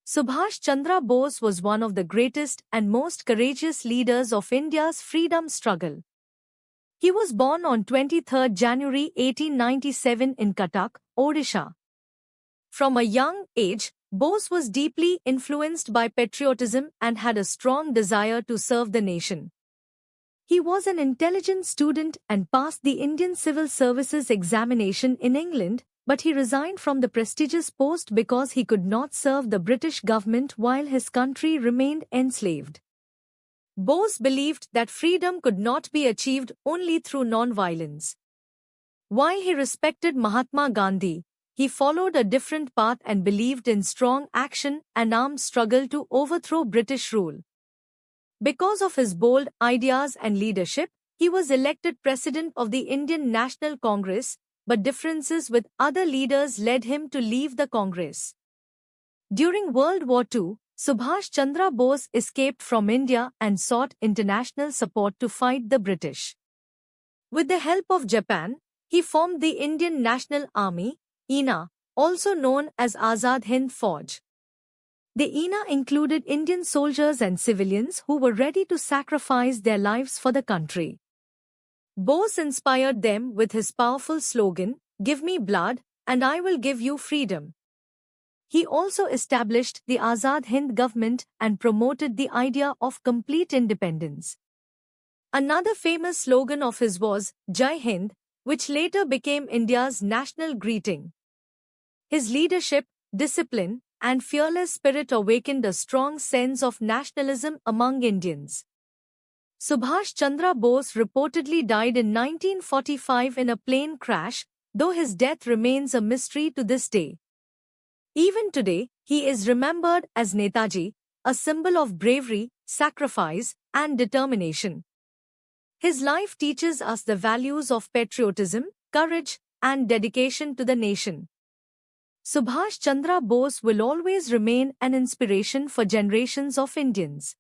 Subhash Chandra Bose was one of the greatest and most courageous leaders of India's freedom struggle. He was born on 23 January 1897 in Cuttack, Odisha. From a young age, Bose was deeply influenced by patriotism and had a strong desire to serve the nation. He was an intelligent student and passed the Indian Civil Services examination in England, but he resigned from the prestigious post because he could not serve the British government while his country remained enslaved. Bose believed that freedom could not be achieved only through non-violence. While he respected Mahatma Gandhi, he followed a different path and believed in strong action and armed struggle to overthrow British rule. Because of his bold ideas and leadership, he was elected president of the Indian National Congress, but differences with other leaders led him to leave the Congress. During World War II, Subhash Chandra Bose escaped from India and sought international support to fight the British. With the help of Japan, he formed the Indian National Army, INA, also known as Azad Hind Fauj. The INA included Indian soldiers and civilians who were ready to sacrifice their lives for the country. Bose inspired them with his powerful slogan, "Give me blood, and I will give you freedom." He also established the Azad Hind government and promoted the idea of complete independence. Another famous slogan of his was, "Jai Hind," which later became India's national greeting. His leadership, discipline, and fearless spirit awakened a strong sense of nationalism among Indians. Subhash Chandra Bose reportedly died in 1945 in a plane crash, though his death remains a mystery to this day. Even today, he is remembered as Netaji, a symbol of bravery, sacrifice, and determination. His life teaches us the values of patriotism, courage, and dedication to the nation. Subhash Chandra Bose will always remain an inspiration for generations of Indians.